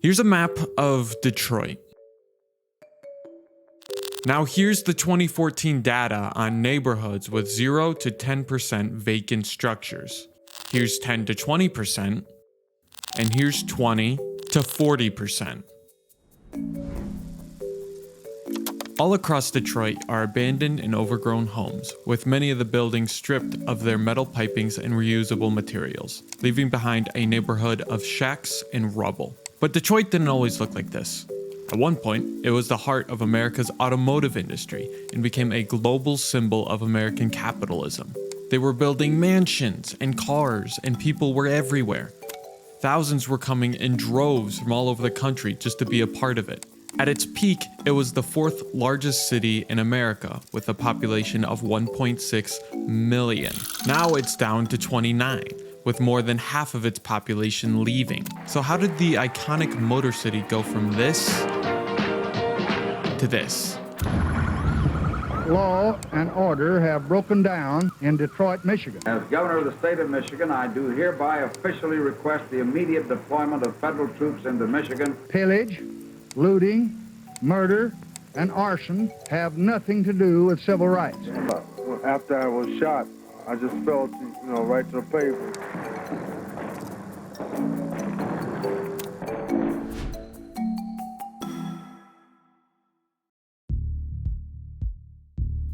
Here's a map of Detroit. Now here's the 2014 data on neighborhoods with 0 to 10% vacant structures. Here's 10 to 20%, and here's 20 to 40%. All across Detroit are abandoned and overgrown homes, with many of the buildings stripped of their metal pipings and reusable materials, leaving behind a neighborhood of shacks and rubble. But Detroit didn't always look like this. At one point, it was the heart of America's automotive industry and became a global symbol of American capitalism. They were building mansions and cars, and people were everywhere. Thousands were coming in droves from all over the country just to be a part of it. At its peak, it was the fourth largest city in America, with a population of 1.6 million. Now it's down to 29, with more than half of its population leaving. So how did the iconic Motor City go from this to this? Law and order have broken down in Detroit, Michigan. As Governor of the state of Michigan, I do hereby officially request the immediate deployment of federal troops into Michigan. Pillage, looting, murder, and arson have nothing to do with civil rights. After I was shot, I just fell, right to the pavement.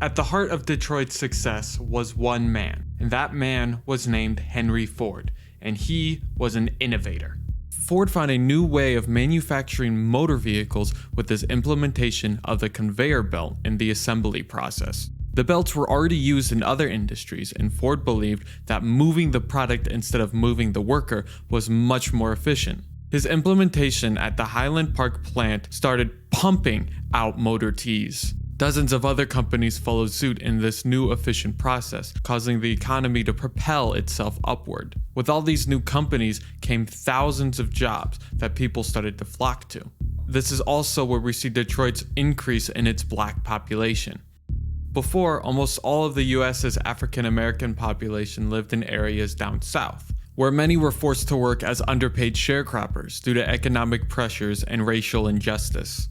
At the heart of Detroit's success was one man, and that man was named Henry Ford, and he was an innovator. Ford found a new way of manufacturing motor vehicles with his implementation of the conveyor belt in the assembly process. The belts were already used in other industries, and Ford believed that moving the product instead of moving the worker was much more efficient. His implementation at the Highland Park plant started pumping out motor tees. Dozens of other companies followed suit in this new efficient process, causing the economy to propel itself upward. With all these new companies came thousands of jobs that people started to flock to. This is also where we see Detroit's increase in its black population. Before, almost all of the US's African American population lived in areas down south, where many were forced to work as underpaid sharecroppers due to economic pressures and racial injustice.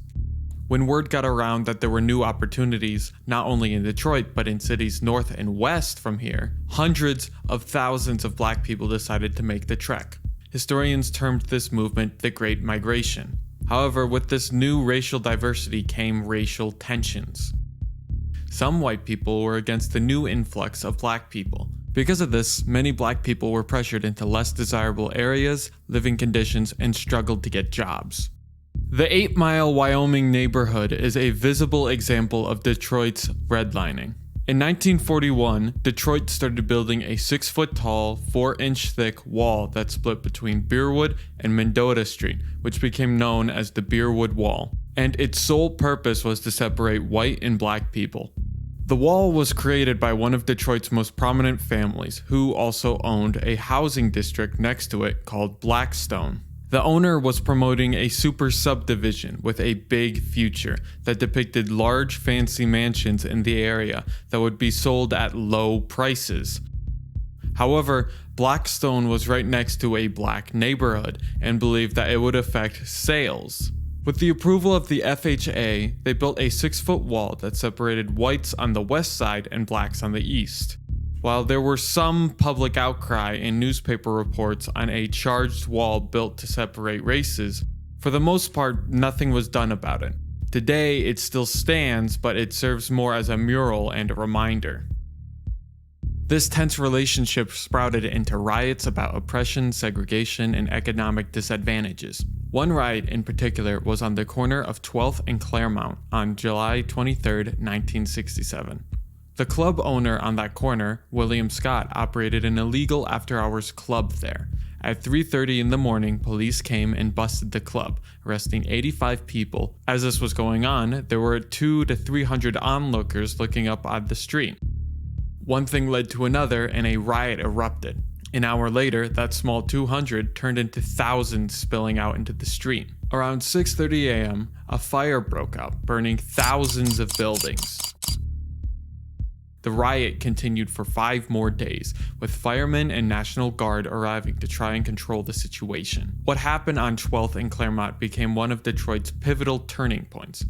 When word got around that there were new opportunities, not only in Detroit, but in cities north and west from here, hundreds of thousands of black people decided to make the trek. Historians termed this movement the Great Migration. However, with this new racial diversity came racial tensions. Some white people were against the new influx of black people. Because of this, many black people were pressured into less desirable areas, living conditions, and struggled to get jobs. The 8 Mile, Wyoming neighborhood is a visible example of Detroit's redlining. In 1941, Detroit started building a 6-foot-tall, 4-inch thick wall that split between Beerwood and Mendota Street, which became known as the Beerwood Wall, and its sole purpose was to separate white and black people. The wall was created by one of Detroit's most prominent families, who also owned a housing district next to it called Blackstone. The owner was promoting a super subdivision with a big future that depicted large fancy mansions in the area that would be sold at low prices. However, Blackstone was right next to a black neighborhood and believed that it would affect sales. With the approval of the FHA, they built a 6-foot wall that separated whites on the west side and blacks on the east. While there were some public outcry and newspaper reports on a charged wall built to separate races, for the most part, nothing was done about it. Today, it still stands, but it serves more as a mural and a reminder. This tense relationship sprouted into riots about oppression, segregation, and economic disadvantages. One riot in particular was on the corner of 12th and Claremont on July 23, 1967. The club owner on that corner, William Scott, operated an illegal after-hours club there. At 3:30 in the morning, police came and busted the club, arresting 85 people. As this was going on, there were 200 to 300 onlookers looking up on the street. One thing led to another, and a riot erupted. An hour later, that small 200 turned into thousands spilling out into the street. Around 6:30 a.m., a fire broke out, burning thousands of buildings. The riot continued for 5 more days, with firemen and National Guard arriving to try and control the situation. What happened on 12th and Claremont became one of Detroit's pivotal turning points.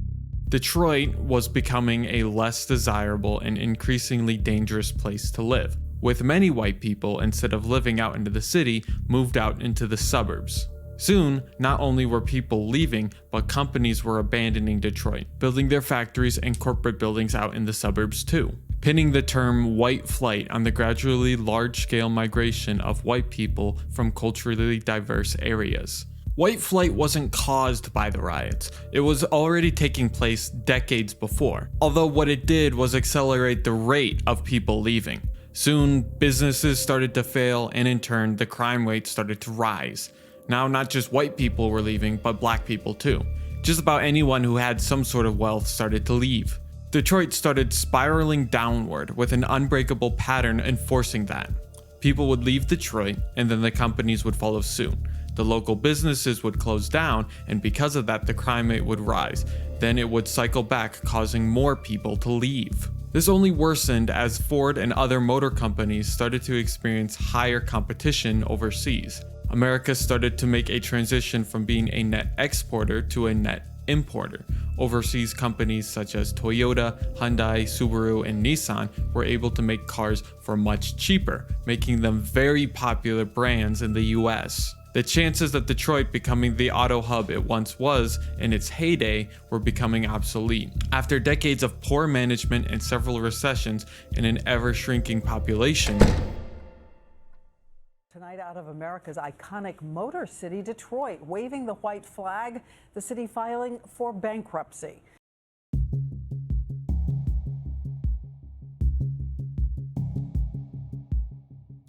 Detroit was becoming a less desirable and increasingly dangerous place to live, with many white people, instead of living out into the city, moved out into the suburbs. Soon, not only were people leaving, but companies were abandoning Detroit, building their factories and corporate buildings out in the suburbs too, pinning the term white flight on the gradually large-scale migration of white people from culturally diverse areas. White flight wasn't caused by the riots. It was already taking place decades before, although what it did was accelerate the rate of people leaving. Soon, businesses started to fail, and in turn, the crime rate started to rise. Now, not just white people were leaving, but black people too. Just about anyone who had some sort of wealth started to leave. Detroit started spiraling downward, with an unbreakable pattern enforcing that. People would leave Detroit, and then the companies would follow suit. The local businesses would close down, and because of that, the crime rate would rise. Then it would cycle back, causing more people to leave. This only worsened as Ford and other motor companies started to experience higher competition overseas. America started to make a transition from being a net exporter to a net importer. Overseas companies such as Toyota, Hyundai, Subaru, and Nissan were able to make cars for much cheaper, making them very popular brands in the US. The chances of Detroit becoming the auto hub it once was in its heyday were becoming obsolete. After decades of poor management and several recessions and an ever-shrinking population, tonight out of America's iconic motor city, Detroit, waving the white flag, the city filing for bankruptcy.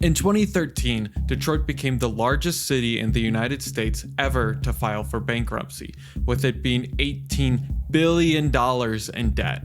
In 2013, Detroit became the largest city in the United States ever to file for bankruptcy, with it being $18 billion in debt.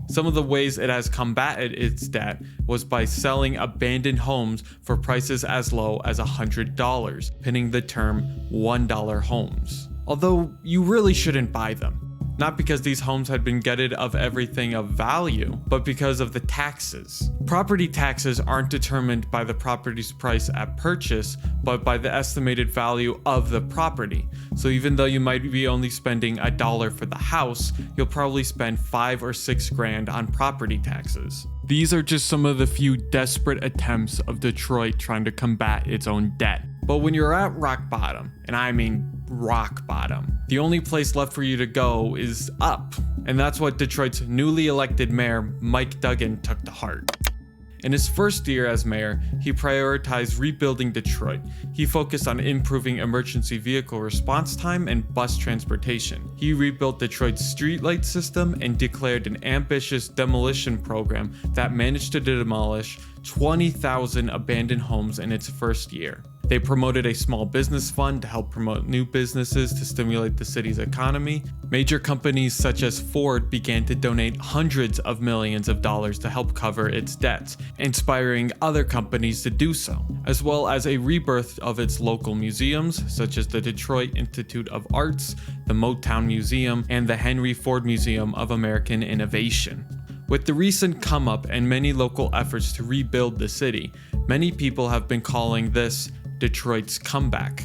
Some of the ways it has combated its debt was by selling abandoned homes for prices as low as $100, pinning the term $1 homes. Although you really shouldn't buy them. Not because these homes had been gutted of everything of value, but because of the taxes. Property taxes aren't determined by the property's price at purchase, but by the estimated value of the property. So even though you might be only spending $1 for the house, you'll probably spend $5 or $6 grand on property taxes. These are just some of the few desperate attempts of Detroit trying to combat its own debt. But when you're at rock bottom, and I mean rock bottom, the only place left for you to go is up. And that's what Detroit's newly elected mayor, Mike Duggan, took to heart. In his first year as mayor, he prioritized rebuilding Detroit. He focused on improving emergency vehicle response time and bus transportation. He rebuilt Detroit's streetlight system and declared an ambitious demolition program that managed to demolish 20,000 abandoned homes in its first year. They promoted a small business fund to help promote new businesses to stimulate the city's economy. Major companies such as Ford began to donate hundreds of millions of dollars to help cover its debts, inspiring other companies to do so, as well as a rebirth of its local museums, such as the Detroit Institute of Arts, the Motown Museum, and the Henry Ford Museum of American Innovation. With the recent come up and many local efforts to rebuild the city, many people have been calling this Detroit's comeback.